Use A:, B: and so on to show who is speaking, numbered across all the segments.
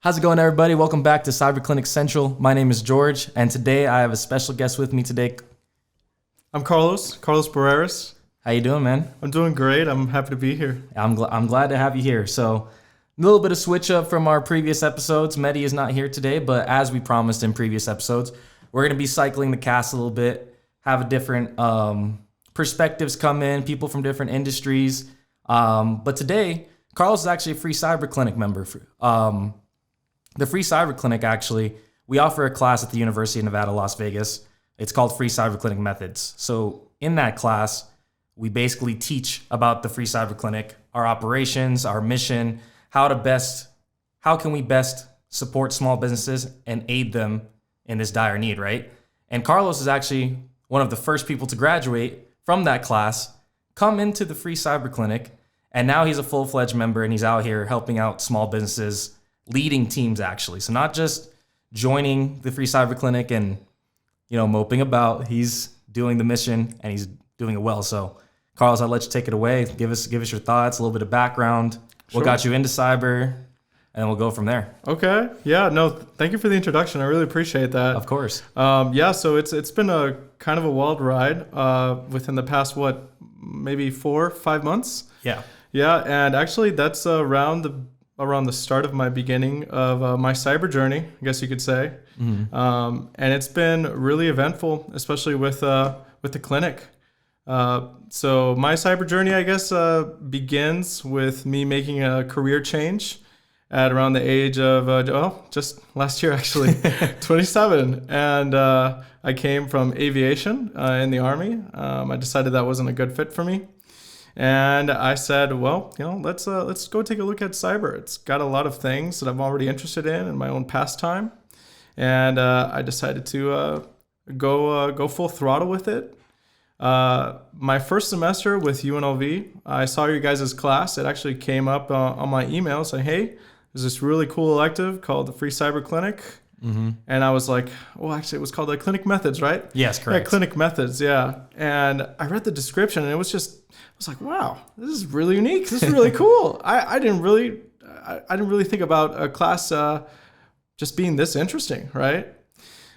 A: How's it going, everybody? Welcome back to Cyber Clinic Central. My name is George, and today I have a special guest with me today.
B: I'm Carlos Barreras.
A: How you doing, man?
B: I'm doing great. I'm happy to be here.
A: I'm glad to have you here. So, a little bit of switch up from our previous episodes. Mehdi is not here today, but as we promised in previous episodes, we're going to be cycling the cast a little bit, have a different perspectives come in, people from different industries. But today, Carlos is actually a free Cyber Clinic member. The Free Cyber Clinic, actually, we offer a class at the University of Nevada, Las Vegas. It's called Free Cyber Clinic Methods. So in that class, we basically teach about the Free Cyber Clinic, our operations, our mission, how can we best support small businesses and aid them in this dire need, right? And Carlos is actually one of the first people to graduate from that class, come into the Free Cyber Clinic, and now he's a full-fledged member and he's out here helping out small businesses, leading teams actually. So not just joining the Free Cyber Clinic and, moping about. He's doing the mission and he's doing it well. So Carlos, I'll let you take it away. Give us your thoughts, a little bit of background.
B: Sure.
A: What got you into cyber, and then we'll go from there.
B: Okay. Yeah, no, thank you for the introduction. I really appreciate that.
A: Of course.
B: So it's been a kind of a wild ride within the past, maybe 4 or 5 months?
A: Yeah.
B: Yeah, and actually that's around the start of my beginning of my cyber journey, I guess you could say. Mm-hmm. And it's been really eventful, especially with the clinic. So my cyber journey, I guess, begins with me making a career change at around the age of, just last year, actually, 27. And I came from aviation in the Army. I decided that wasn't a good fit for me. And I said, let's go take a look at cyber. It's got a lot of things that I'm already interested in my own pastime. And I decided to go full throttle with it. My first semester with UNLV, I saw your guys' class. It actually came up on my email saying, hey, there's this really cool elective called the Free Cyber Clinic. Mm-hmm. And I was like, actually, it was called the Clinic Methods, right?
A: Yes, correct.
B: Yeah, Clinic Methods, yeah. And I read the description, and I was like, wow, this is really unique. This is really cool. I didn't really think about a class just being this interesting, right?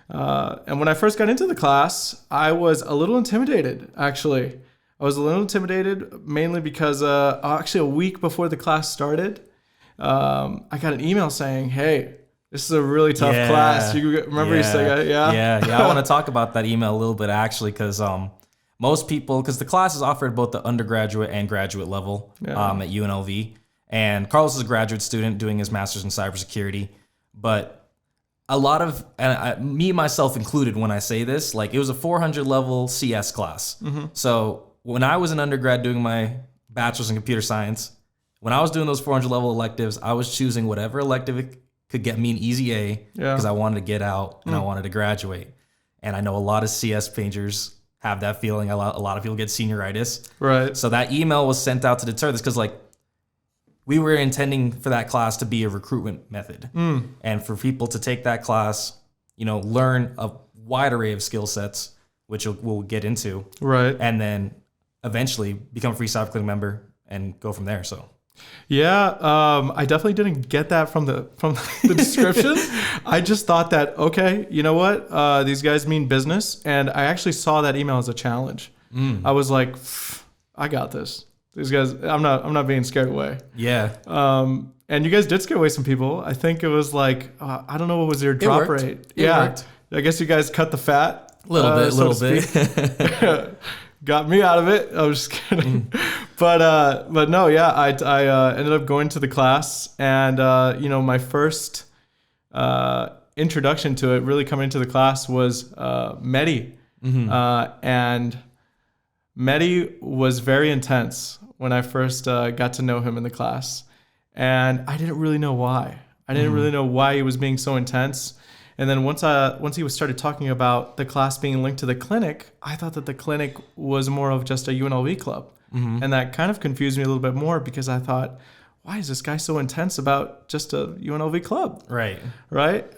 B: And when I first got into the class, I was a little intimidated, actually. I was a little intimidated mainly because actually a week before the class started, I got an email saying, hey, this is a really tough class. You remember you saying that?
A: Yeah. I want to talk about that email a little bit, actually, because most people, because the class is offered both the undergraduate and graduate level at UNLV. And Carlos is a graduate student doing his master's in cybersecurity. But a lot of, me, myself included, when I say this, like it was a 400 level CS class. Mm-hmm. So when I was an undergrad doing my bachelor's in computer science, when I was doing those 400 level electives, I was choosing whatever elective could get me an easy A because I wanted to get out and I wanted to graduate. And I know a lot of CS majors have that feeling. A lot of people get senioritis.
B: Right.
A: So that email was sent out to deter this because we were intending for that class to be a recruitment method. And for people to take that class, learn a wide array of skill sets, which we'll get into.
B: Right.
A: And then eventually become a free Cyber Clinic member and go from there. So.
B: Yeah, I definitely didn't get that from the description. I just thought that, okay, you know what? These guys mean business. And I actually saw that email as a challenge. I was like, I got this. These guys, I'm not being scared away.
A: Yeah.
B: And you guys did scare away some people. I think it was like, I don't know what was your drop rate.
A: It worked.
B: I guess you guys cut the fat.
A: A little bit.
B: Got me out of it. I was just kidding. But no, yeah, I ended up going to the class, and my first introduction to it, really coming into the class, was Mehdi. Mm-hmm. And Mehdi was very intense when I first got to know him in the class, and I didn't really know why. I didn't really know why he was being so intense. And then once he started talking about the class being linked to the clinic, I thought that the clinic was more of just a UNLV club. Mm-hmm. And that kind of confused me a little bit more because I thought, why is this guy so intense about just a UNLV club?
A: Right.
B: Right?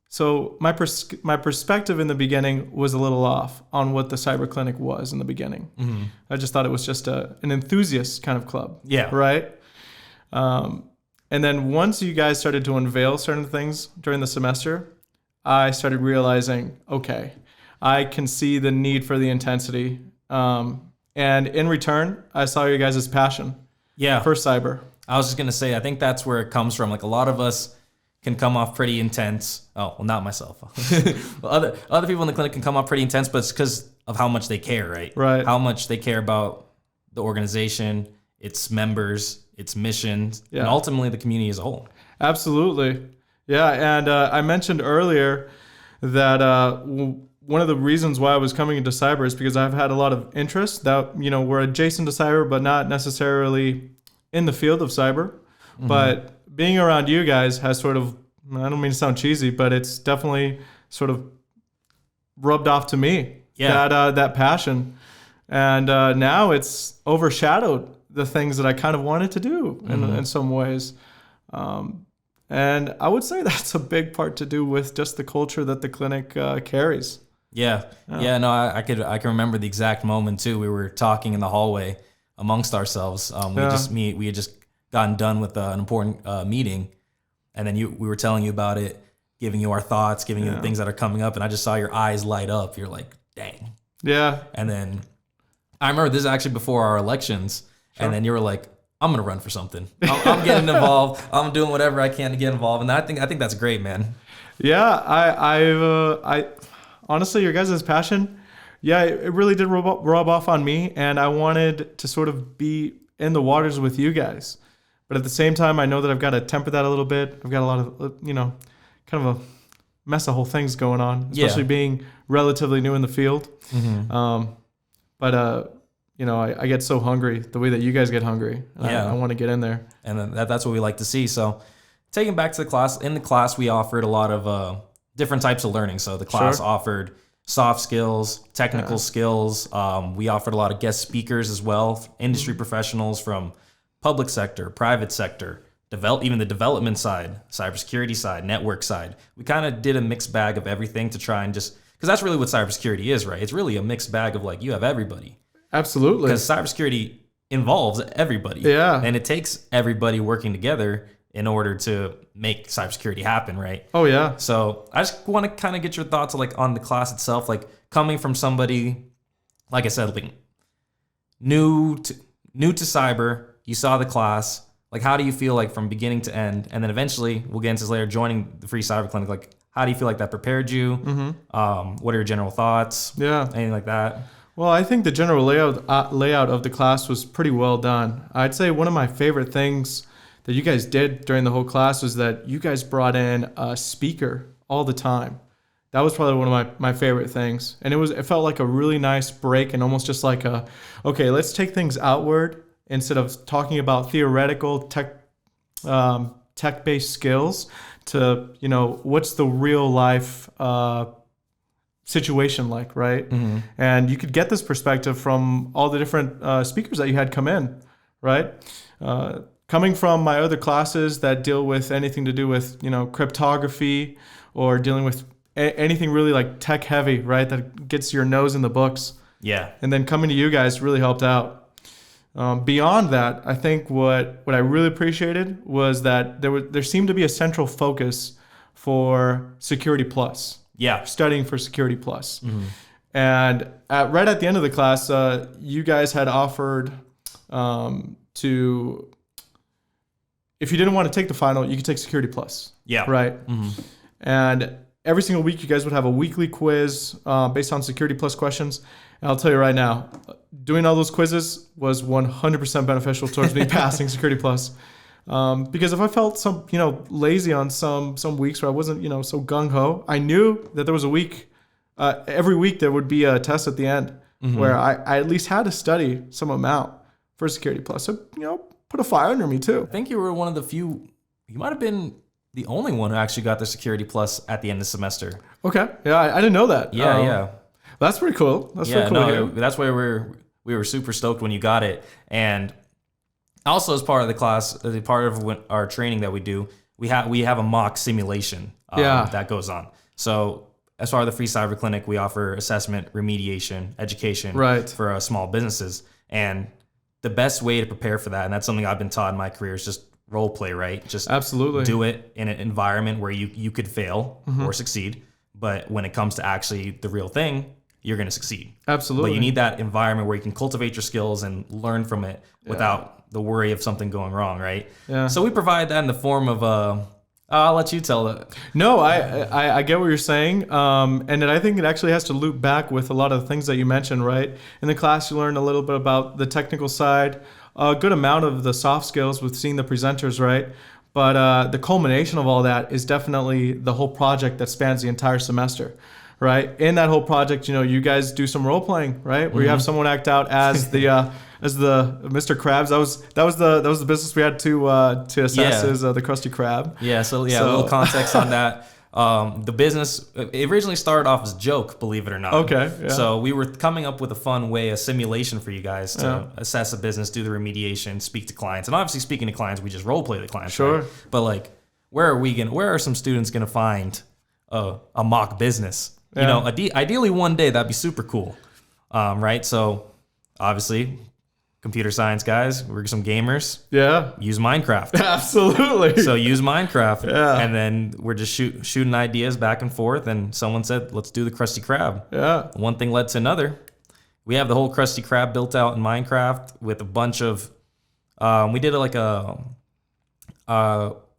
B: So my perspective in the beginning was a little off on what the cyber clinic was in the beginning. Mm-hmm. I just thought it was just an enthusiast kind of club.
A: Yeah.
B: Right? And then once you guys started to unveil certain things during the semester, I started realizing, okay, I can see the need for the intensity. And in return, I saw you guys' passion
A: Yeah.
B: for cyber.
A: I was just going to say, I think that's where it comes from. Like a lot of us can come off pretty intense. Oh, well, not myself. Other people in the clinic can come off pretty intense, but it's because of how much they care, right?
B: Right.
A: How much they care about the organization, its members, its missions, and ultimately the community as a whole.
B: Absolutely. Yeah. And I mentioned earlier that one of the reasons why I was coming into cyber is because I've had a lot of interests that, were adjacent to cyber, but not necessarily in the field of cyber. Mm-hmm. But being around you guys has sort of, I don't mean to sound cheesy, but it's definitely sort of rubbed off to me, that passion. And now it's overshadowed the things that I kind of wanted to do in some ways. And I would say that's a big part to do with just the culture that the clinic carries.
A: Yeah. No, I can remember the exact moment too. We were talking in the hallway amongst ourselves. We had just gotten done with an important meeting, and then we were telling you about it, giving you our thoughts, giving you the things that are coming up, and I just saw your eyes light up. You're like, dang. Yeah. And then I remember this is actually before our elections, and then you were like, I'm gonna run for something. I'm getting involved. I'm doing whatever I can to get involved, and I think that's great, man. Yeah,
B: I honestly, your guys' passion, it really did rub off on me, and I wanted to sort of be in the waters with you guys. But at the same time, I know that I've got to temper that a little bit. I've got a lot of, kind of a mess of whole things going on, especially being relatively new in the field. Mm-hmm. I get so hungry the way that you guys get hungry. I want to get in there.
A: And that's what we like to see. So taking back to the class, in the class, we offered a lot of different types of learning. So the class offered soft skills, technical skills. We offered a lot of guest speakers as well, industry professionals from public sector, private sector, even the development side, cybersecurity side, network side. We kind of did a mixed bag of everything to try and just, because that's really what cybersecurity is, right? It's really a mixed bag of like, you have everybody.
B: Absolutely.
A: Because cybersecurity involves everybody.
B: Yeah.
A: And it takes everybody working together in order to make cybersecurity happen, right?
B: Oh, yeah.
A: So I just want to kind of get your thoughts on the class itself, like coming from somebody, like I said, like new to cyber. You saw the class. Like, how do you feel like from beginning to end? And then eventually, we'll get into this later, joining the Free Cyber Clinic. Like, how do you feel like that prepared you? Mm-hmm. What are your general thoughts?
B: Yeah.
A: Anything like that?
B: Well, I think the general layout of the class was pretty well done. I'd say one of my favorite things that you guys did during the whole class was that you guys brought in a speaker all the time. That was probably one of my favorite things. And it felt like a really nice break and almost just like okay, let's take things outward instead of talking about theoretical tech-based skills to, what's the real life situation like, right? Mm-hmm. And you could get this perspective from all the different speakers that you had come in, right? Coming from my other classes that deal with anything to do with, cryptography or dealing with anything really like tech heavy, right? That gets your nose in the books.
A: Yeah.
B: And then coming to you guys really helped out. Beyond that, I think what I really appreciated was that there seemed to be a central focus for Security Plus.
A: Yeah.
B: Studying for Security Plus. Mm-hmm. And right at the end of the class, you guys had offered to, if you didn't want to take the final, you could take Security Plus.
A: Yeah.
B: Right? Mm-hmm. And every single week, you guys would have a weekly quiz based on Security Plus questions. And I'll tell you right now, doing all those quizzes was 100% beneficial towards me passing Security Plus. Because if I felt some, lazy on some weeks where I wasn't, so gung-ho, I knew that there was a week, every week there would be a test at the end where I at least had to study some amount for Security Plus. So, put a fire under me too.
A: I think you were one of the few, you might have been the only one who actually got the Security Plus at the end of the semester.
B: Okay. Yeah, I didn't know that.
A: Yeah.
B: That's pretty cool. That's pretty cool.
A: That's why we were super stoked when you got it. And also as part of the class, as part of our training that we do, we have a mock simulation that goes on. So as part of the Free Cyber Clinic, we offer assessment, remediation, education for small businesses. And the best way to prepare for that, and that's something I've been taught in my career, is just role play, right? Just
B: Absolutely.
A: do it in an environment where you could fail or succeed. But when it comes to actually the real thing, you're going to succeed.
B: Absolutely.
A: But you need that environment where you can cultivate your skills and learn from it without the worry of something going wrong, right?
B: Yeah.
A: So we provide that in the form of I'll let you tell it.
B: No, I get what you're saying, and I think it actually has to loop back with a lot of the things that you mentioned, right? In the class, you learn a little bit about the technical side, a good amount of the soft skills with seeing the presenters, right? But the culmination of all that is definitely the whole project that spans the entire semester, right? In that whole project, you guys do some role playing, right? Where you have someone act out as the Mr. Krabs. That was the business we had to assess is the Krusty Krab.
A: Yeah. So a little context on that. The business, it originally started off as a joke, believe it or not.
B: Okay. Yeah.
A: So we were coming up with a fun way, a simulation for you guys to assess a business, do the remediation, speak to clients. And obviously speaking to clients, we just role play the clients.
B: Sure.
A: Right? But like, where are some students going to find a mock business?
B: Yeah.
A: Ideally one day that'd be super cool. Right. So obviously computer science guys, we're some gamers.
B: Yeah.
A: Use Minecraft.
B: Absolutely.
A: So use Minecraft.
B: Yeah.
A: And then we're just shooting ideas back and forth. And someone said, let's do the Krusty Krab.
B: Yeah.
A: One thing led to another. We have the whole Krusty Krab built out in Minecraft with a bunch of, we did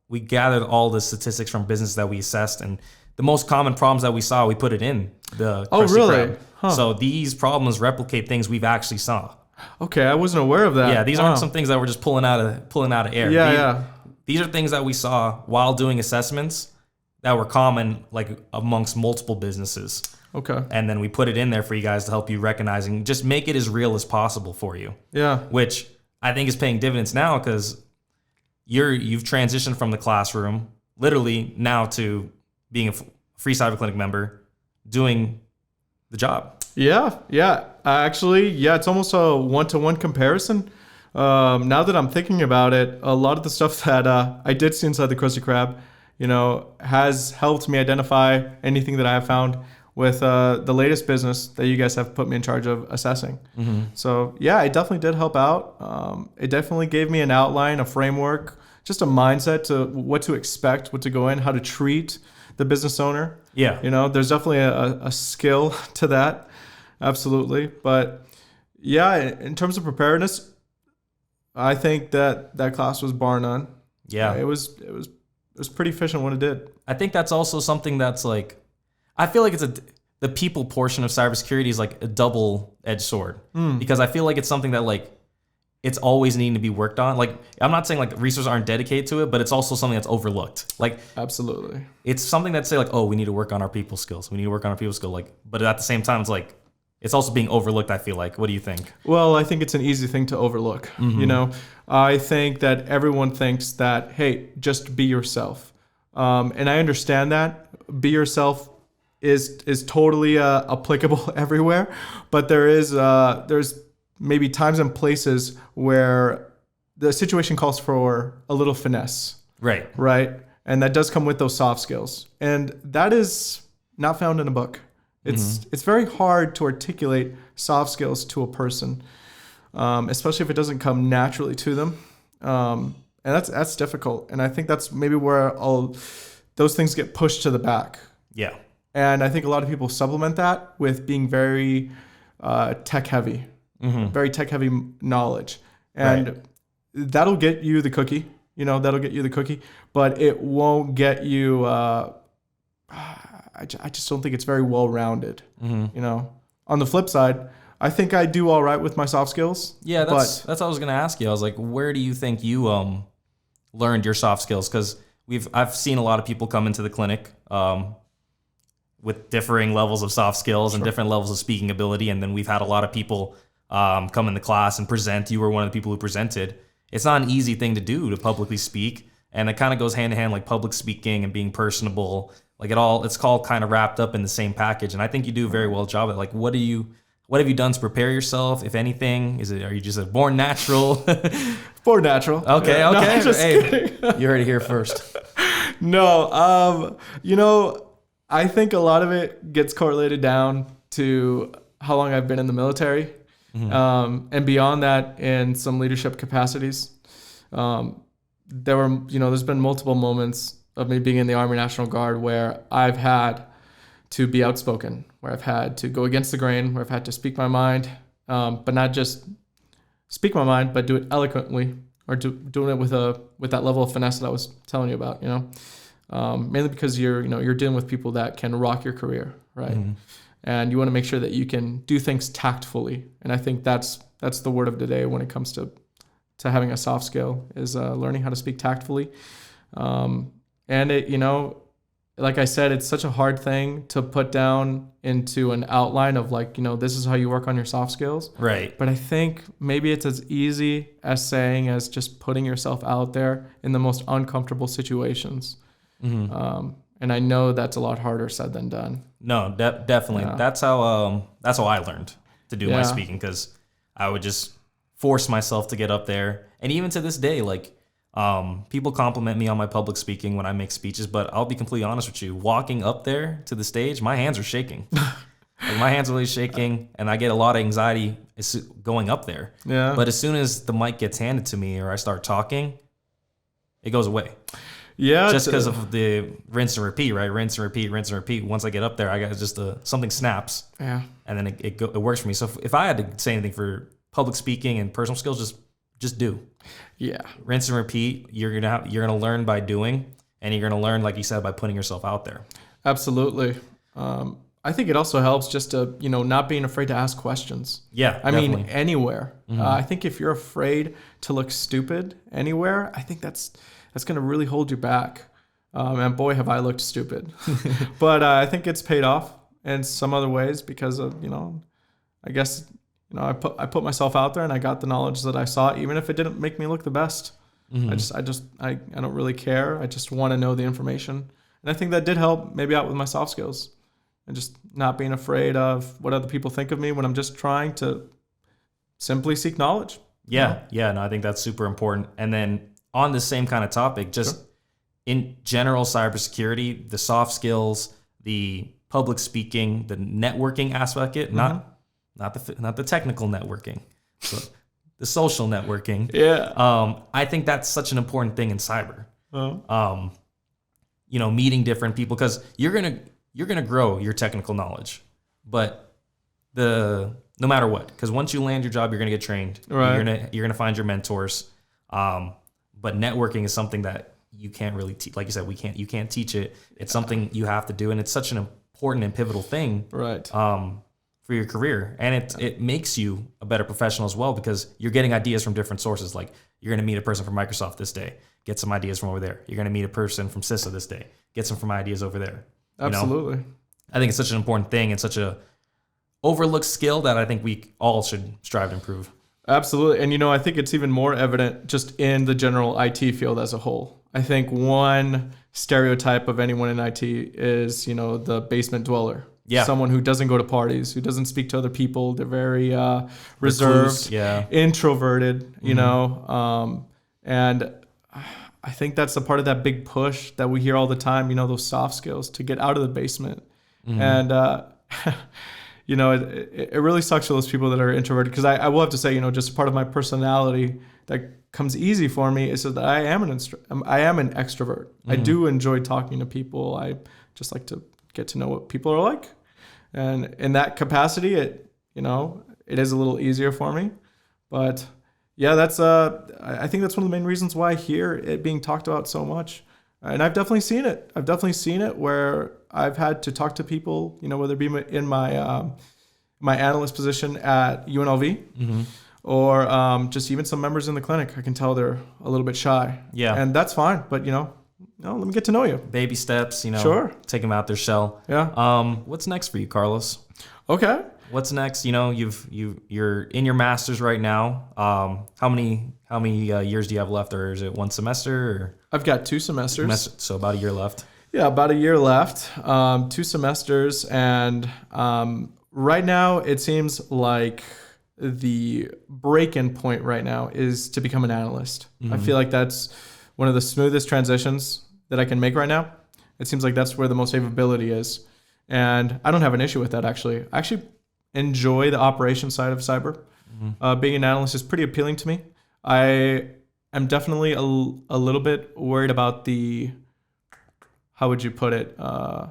A: we gathered all the statistics from business that we assessed, and the most common problems that we saw, we put it in the Krusty
B: really?
A: Krab.
B: Huh.
A: So these problems replicate things we've actually saw.
B: Okay, I wasn't aware of that.
A: Yeah, these aren't some things that we're just pulling out of air.
B: Yeah,
A: These are things that we saw while doing assessments that were common, like amongst multiple businesses.
B: Okay.
A: And then we put it in there for you guys to help you recognize and just make it as real as possible for you.
B: Yeah.
A: Which I think is paying dividends now because you've transitioned from the classroom literally now to being a free cyber clinic member, doing the job.
B: Yeah. Actually, it's almost a one-to-one comparison. Now that I'm thinking about it, a lot of the stuff that I did see inside the Krusty Krab, has helped me identify anything that I have found with the latest business that you guys have put me in charge of assessing. Mm-hmm. So yeah, it definitely did help out. It definitely gave me an outline, a framework, just a mindset to what to expect, what to go in, how to treat the business owner.
A: Yeah.
B: There's definitely a skill to that. Absolutely. But yeah, in terms of preparedness, I think that class was bar none.
A: Yeah.
B: It was pretty efficient when it did.
A: I think that's also something that's like, I feel like the people portion of cybersecurity is like a double-edged sword because I feel like it's something that like it's always needing to be worked on. Like, I'm not saying like resources aren't dedicated to it, but it's also something that's overlooked. Like,
B: absolutely,
A: it's something that say like, oh, we need to work on our people skills. Like, but at the same time, it's like it's also being overlooked. I feel like. What do you think?
B: Well, I think it's an easy thing to overlook. Mm-hmm. I think that everyone thinks that, hey, just be yourself, and I understand that be yourself is totally applicable everywhere, but there's maybe times and places where the situation calls for a little finesse. Right. And that does come with those soft skills. And that is not found in a book. It's very hard to articulate soft skills to a person, especially if it doesn't come naturally to them. And that's difficult. And I think that's maybe where all those things get pushed to the back.
A: Yeah.
B: And I think a lot of people supplement that with being very tech heavy. Mm-hmm. Very tech heavy knowledge, and that'll get you the cookie. But it won't get you. I just don't think it's very well rounded. Mm-hmm. On the flip side, I think I do all right with my soft skills.
A: Yeah, that's what I was gonna ask you. I was like, where do you think you learned your soft skills? Because I've seen a lot of people come into the clinic with differing levels of soft skills and different levels of speaking ability, and then we've had a lot of people come in the class and present. You were one of the people who presented. It's not an easy thing to do to publicly speak, and it kind of goes hand in hand, like public speaking and being personable. Like it's all kind of wrapped up in the same package. And I think you do a very well job at like, what have you done to prepare yourself, if anything? Are you just a born natural?
B: Born natural.
A: Okay.
B: No, I'm just kidding.
A: You heard it here first.
B: No, I think a lot of it gets correlated down to how long I've been in the military. Mm-hmm. And beyond that, in some leadership capacities. there's been multiple moments of me being in the Army National Guard where I've had to be outspoken, where I've had to go against the grain, where I've had to speak my mind, but not just speak my mind, but do it eloquently, or doing it with that level of finesse that I was telling you about, mainly because you're dealing with people that can rock your career, right? Mm-hmm. And you want to make sure that you can do things tactfully. And I think that's the word of the day when it comes to having a soft skill, is learning how to speak tactfully. And it, like I said, it's such a hard thing to put down into an outline of this is how you work on your soft skills.
A: Right.
B: But I think maybe it's as easy as saying as just putting yourself out there in the most uncomfortable situations. Mm-hmm. And I know that's a lot harder said than done.
A: No, definitely. Yeah. That's how I learned to do my speaking, because I would just force myself to get up there. And even to this day, people compliment me on my public speaking when I make speeches, but I'll be completely honest with you. Walking up there to the stage, my hands are shaking. My hands are really shaking, and I get a lot of anxiety going up there. Yeah. But as soon as the mic gets handed to me or I start talking, it goes away. Yeah. Just because of the rinse and repeat, right? Rinse and repeat, rinse and repeat. Once I get up there, I got just something snaps. Yeah. And then it works for me. So if I had to say anything for public speaking and personal skills, just do. Yeah. Rinse and repeat. You're gonna learn by doing, and you're gonna learn, like you said, by putting yourself out there.
B: Absolutely. I think it also helps just to not being afraid to ask questions.
A: Yeah.
B: I mean, anywhere. Mm-hmm. I think if you're afraid to look stupid anywhere, I think that's gonna really hold you back. And boy, have I looked stupid. But I think it's paid off in some other ways because of I guess. I put myself out there and I got the knowledge that I sought, even if it didn't make me look the best. Mm-hmm. I don't really care. I just want to know the information. And I think that did help maybe out with my soft skills and just not being afraid of what other people think of me when I'm just trying to simply seek knowledge.
A: Yeah. Yeah. No, I think that's super important. And then on the same kind of topic, just in general cybersecurity, the soft skills, the public speaking, the networking aspect, not the technical networking, but the social networking. Yeah. I think that's such an important thing in cyber. Oh. Meeting different people, because you're gonna grow your technical knowledge, but no matter what, because once you land your job, you're gonna get trained. Right. You're gonna find your mentors. But networking is something that you can't really teach. Like you said, you can't teach it. It's something you have to do, and it's such an important and pivotal thing. Right. For your career, and it makes you a better professional as well, because you're getting ideas from different sources. Like, you're going to meet a person from Microsoft this day, get some ideas from over there. You're going to meet a person from CISA this day, get some from ideas over there.
B: Absolutely.
A: I think it's such an important thing and such a overlooked skill that I think we all should strive to improve.
B: Absolutely. And I think it's even more evident just in the general IT field as a whole. I think one stereotype of anyone in IT is the basement dweller. Yeah. Someone who doesn't go to parties, who doesn't speak to other people. They're very reserved, introverted, and I think that's a part of that big push that we hear all the time, those soft skills to get out of the basement. Mm-hmm. And, it really sucks for those people that are introverted, because I will have to say, just part of my personality that comes easy for me is that I am an extrovert. Mm-hmm. I do enjoy talking to people. I just like to get to know what people are like. And in that capacity, it is a little easier for me. But yeah, I think that's one of the main reasons why I hear it being talked about so much. And I've definitely seen it. I've definitely seen it where I've had to talk to people, whether it be in my analyst position at UNLV, mm-hmm. or just even some members in the clinic. I can tell they're a little bit shy. Yeah. And that's fine. But, let me get to know you.
A: Baby steps,
B: Sure.
A: Take them out their shell. Yeah. What's next for you, Carlos?
B: Okay.
A: What's next? You're in your master's right now. How many years do you have left, or is it one semester? Or?
B: I've got 2 semesters.
A: So about a year left.
B: Yeah, about a year left. 2 semesters, and right now it seems like the break-in point right now is to become an analyst. Mm-hmm. I feel like that's one of the smoothest transitions that I can make right now. It seems like that's where the most favorability is. And I don't have an issue with that, actually. I actually enjoy the operation side of cyber. Mm-hmm. Being an analyst is pretty appealing to me. I I'm definitely a little bit worried about the, how would you put it, the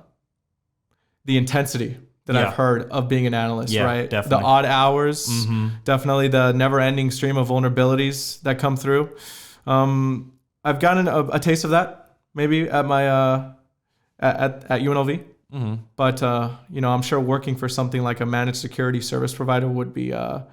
B: intensity that I've heard of being an analyst, right?
A: Definitely.
B: The odd hours, definitely the never-ending stream of vulnerabilities that come through. I've gotten a taste of that maybe at my at UNLV, but I'm sure working for something like a managed security service provider would be a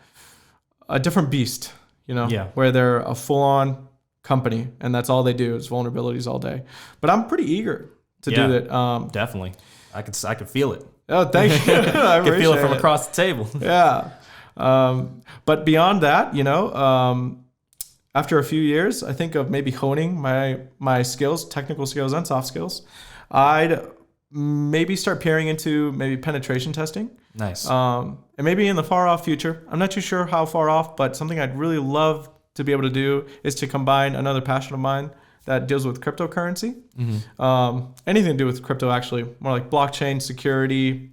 B: different beast, where they're a full-on company and that's all they do is vulnerabilities all day. But I'm pretty eager to do that.
A: Definitely, I could feel it.
B: Oh, thank you. I
A: can feel it from across the table.
B: Yeah. But beyond that, after a few years, I think of maybe honing my skills, technical skills and soft skills. I'd maybe start peering into maybe penetration testing.
A: Nice.
B: And maybe in the far off future, I'm not too sure how far off, but something I'd really love to be able to do is to combine another passion of mine that deals with cryptocurrency. Anything to do with crypto, actually, more like blockchain security,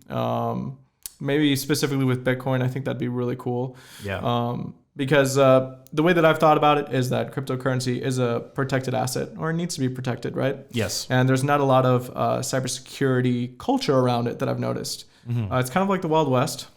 B: maybe specifically with Bitcoin. I think that'd be really cool.
A: Yeah.
B: Because the way that I've thought about it is that cryptocurrency is a protected asset, or it needs to be protected, right?
A: Yes.
B: And there's not a lot of cybersecurity culture around it that I've noticed. It's kind of like the Wild West.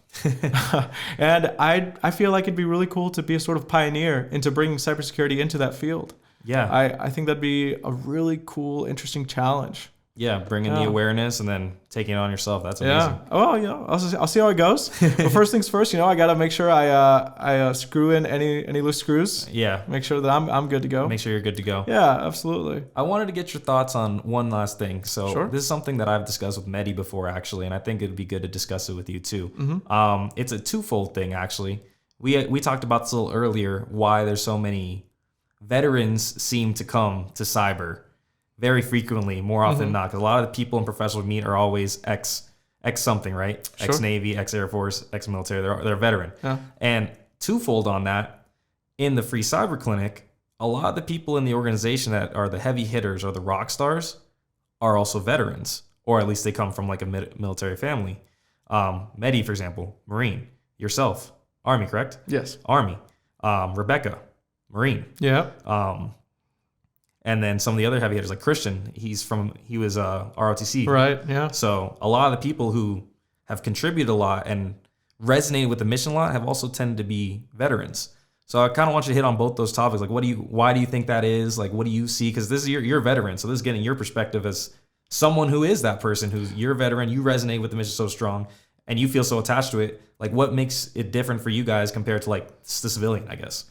B: And I feel like it'd be really cool to be a sort of pioneer into bringing cybersecurity into that field.
A: Yeah.
B: I think that'd be a really cool, interesting challenge.
A: Yeah, bringing the awareness and then taking it on yourself. That's amazing.
B: Yeah. Oh, I'll see how it goes. But first things first, I got to make sure I screw in any loose screws.
A: Yeah.
B: Make sure that I'm good to go.
A: Make sure you're good to go.
B: Yeah, absolutely.
A: I wanted to get your thoughts on one last thing. So
B: Sure.
A: This is something that I've discussed with Mehdi before, actually, and I think it'd be good to discuss it with you too. It's a twofold thing, actually. We talked about this a little earlier, why there's so many veterans seem to come to cyber very frequently, more often than not, because a lot of the people in professional meet are always ex something, right?
B: Sure.
A: Ex-Navy, ex-Air Force, ex-military. They're a veteran.
B: Yeah.
A: And twofold on that, in the free cyber clinic, a lot of the people in the organization that are the heavy hitters or the rock stars are also veterans, or at least they come from like a military family. Mehdi, for example, Marine. Yourself, Army, correct?
B: Yes.
A: Army. Rebecca, Marine.
B: Yeah.
A: And then some of the other heavy hitters, like Christian, he was ROTC.
B: Right. Yeah.
A: So a lot of the people who have contributed a lot and resonated with the mission a lot have also tended to be veterans. So I kind of want you to hit on both those topics. Like, why do you think that is? Like, what do you see? Because this is you're a veteran, so this is getting your perspective as someone who is that person who's you're a veteran. You resonate with the mission so strong, and you feel so attached to it. Like, what makes it different for you guys compared to like the civilian, I guess?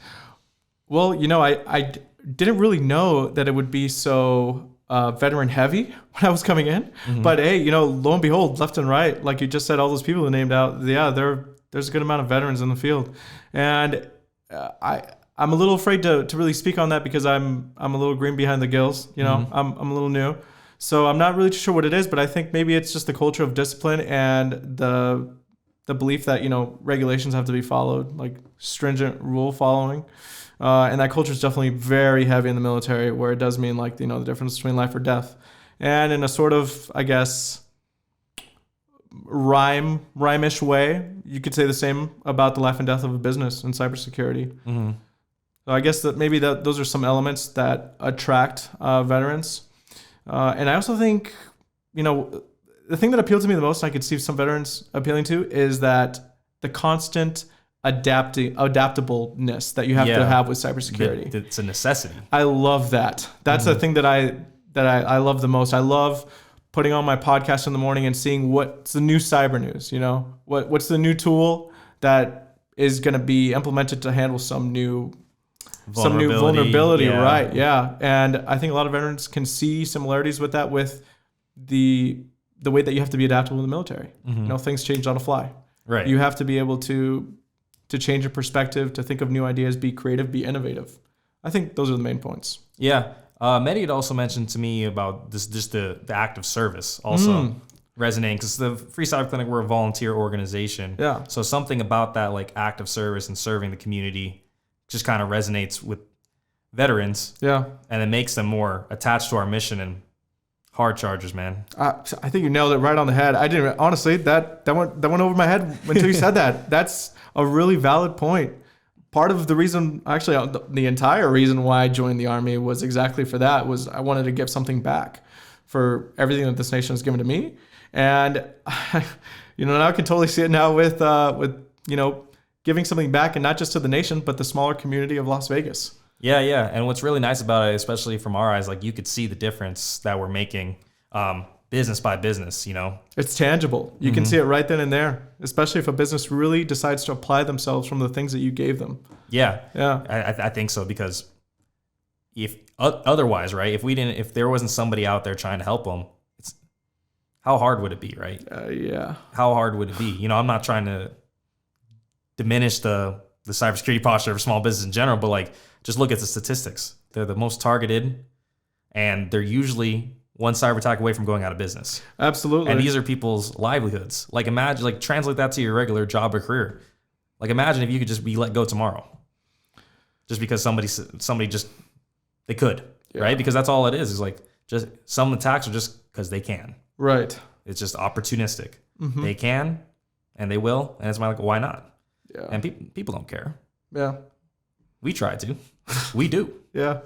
B: Well, I didn't really know that it would be so veteran heavy when I was coming in. But hey, lo and behold, left and right, like you just said, all those people who named out, there's a good amount of veterans in the field. And I'm a little afraid to really speak on that because I'm a little green behind the gills. I'm a little new. So I'm not really sure what it is, but I think maybe it's just the culture of discipline and the belief that, regulations have to be followed, like stringent rule following. And that culture is definitely very heavy in the military, where it does mean like, the difference between life or death. And in a sort of, I guess, rhyme-ish way, you could say the same about the life and death of a business in cybersecurity. So I guess that maybe those are some elements that attract veterans. And I also think, the thing that appealed to me the most, and I could see some veterans appealing to, is that the constant adaptableness that you have to have with cybersecurity.
A: It's a necessity.
B: I love that. That's the thing that I love the most. I love putting on my podcast in the morning and seeing what's the new cyber news. What's the new tool that is going to be implemented to handle some new vulnerability,
A: yeah.
B: Right? Yeah, and I think a lot of veterans can see similarities with that, with the way that you have to be adaptable in the military. Things change on the fly.
A: Right.
B: You have to be able to change your perspective, to think of new ideas, be creative, be innovative. I think those are the main points.
A: Yeah. Mehdi had also mentioned to me about this, just the act of service also resonating, because the Free Cyber Clinic, we're a volunteer organization.
B: Yeah.
A: So something about that like act of service and serving the community just kind of resonates with veterans. Yeah. And it makes them more attached to our mission and hard chargers, man.
B: I think you nailed it right on the head. I didn't honestly that went over my head until you said that. That's a really valid point. part of the reason, actually, the entire reason why I joined the Army was exactly for that. Was I wanted to give something back for everything that this nation has given to me, and now I can totally see it now with giving something back, and not just to the nation, but the smaller community of Las Vegas.
A: Yeah. And what's really nice about it, especially from our eyes, like you could see the difference that we're making, business by business,
B: It's tangible. You can see it right then and there, especially if a business really decides to apply themselves from the things that you gave them.
A: Yeah.
B: Yeah.
A: I think so, because if otherwise, right, if there wasn't somebody out there trying to help them, how hard would it be, right?
B: Yeah.
A: How hard would it be? I'm not trying to diminish the cybersecurity posture of small business in general, but like, just look at the statistics. They're the most targeted, and they're usually one cyber attack away from going out of business.
B: Absolutely.
A: And these are people's livelihoods. Like imagine, like translate that to your regular job or career. Like imagine if you could just be let go tomorrow, just because somebody just they could, right? Because that's all it is like just some attacks are just because they can.
B: Right.
A: It's just opportunistic. They can, and they will, and it's like, why not?
B: Yeah.
A: And people don't care.
B: Yeah.
A: We try to. We do.
B: Yeah.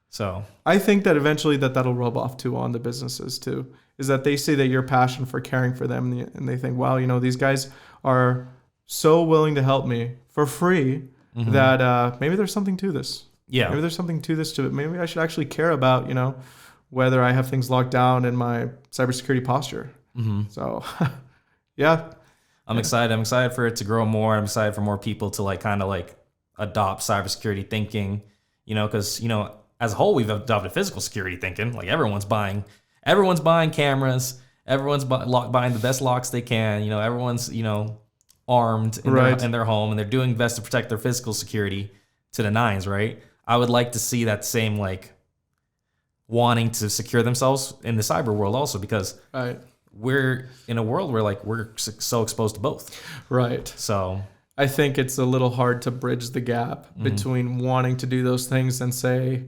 A: So
B: I think that eventually that'll rub off too on the businesses too, is that they see that your passion for caring for them, and they think, wow, these guys are so willing to help me for free that maybe there's something to this.
A: Yeah.
B: Maybe there's something to this. Maybe I should actually care about, whether I have things locked down in my cybersecurity posture. So, yeah.
A: I'm excited. I'm excited for it to grow more. I'm excited for more people to kind of adopt cybersecurity thinking, because, as a whole, we've adopted physical security thinking. Like everyone's buying cameras. Everyone's buying the best locks they can. Everyone's, armed in their home, and they're doing best to protect their physical security to the nines, right? I would like to see that same, wanting to secure themselves in the cyber world also, because we're in a world where we're so exposed to both.
B: Right.
A: So
B: I think it's a little hard to bridge the gap between wanting to do those things and say,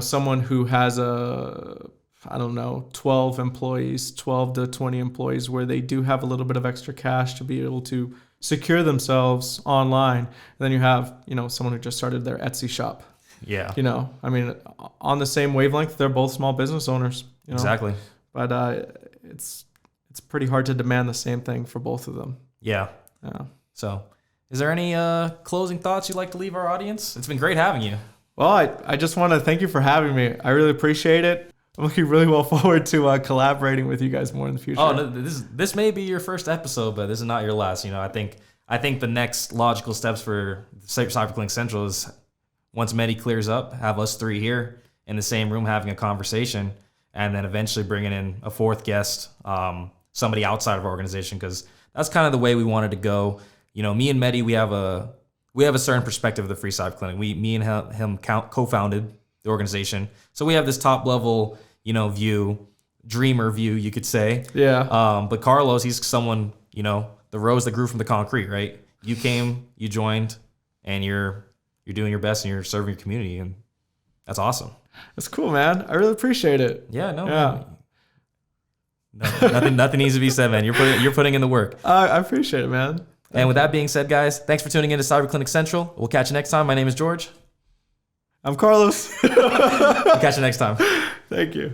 B: someone who has 12 employees, 12 to 20 employees, where they do have a little bit of extra cash to be able to secure themselves online. And then you have, someone who just started their Etsy shop.
A: Yeah.
B: On the same wavelength, they're both small business owners.
A: Exactly.
B: But it's pretty hard to demand the same thing for both of them.
A: Yeah.
B: Yeah.
A: So is there any closing thoughts you'd like to leave our audience? It's been great having you.
B: Well, I just want to thank you for having me. I really appreciate it. I'm looking really well forward to collaborating with you guys more in the future.
A: Oh, no, this may be your first episode, but this is not your last. I think the next logical steps for CyberClinic Central is, once Medi clears up, have us three here in the same room having a conversation, and then eventually bringing in a fourth guest, somebody outside of our organization, because that's kind of the way we wanted to go. Me and Medi, we have a certain perspective of the Free Cyber Clinic. Me and him co-founded the organization, so we have this top level, view, dreamer view, you could say.
B: Yeah.
A: But Carlos, he's someone, the rose that grew from the concrete, right? You came, you joined, and you're doing your best, and you're serving your community, and that's awesome.
B: That's cool, man. I really appreciate it.
A: Yeah. No, nothing needs to be said, man. You're putting in the work.
B: I appreciate it, man.
A: And with that being said, guys, thanks for tuning in to Cyber Clinic Central. We'll catch you next time. My name is George.
B: I'm Carlos.
A: We'll catch you next time.
B: Thank you.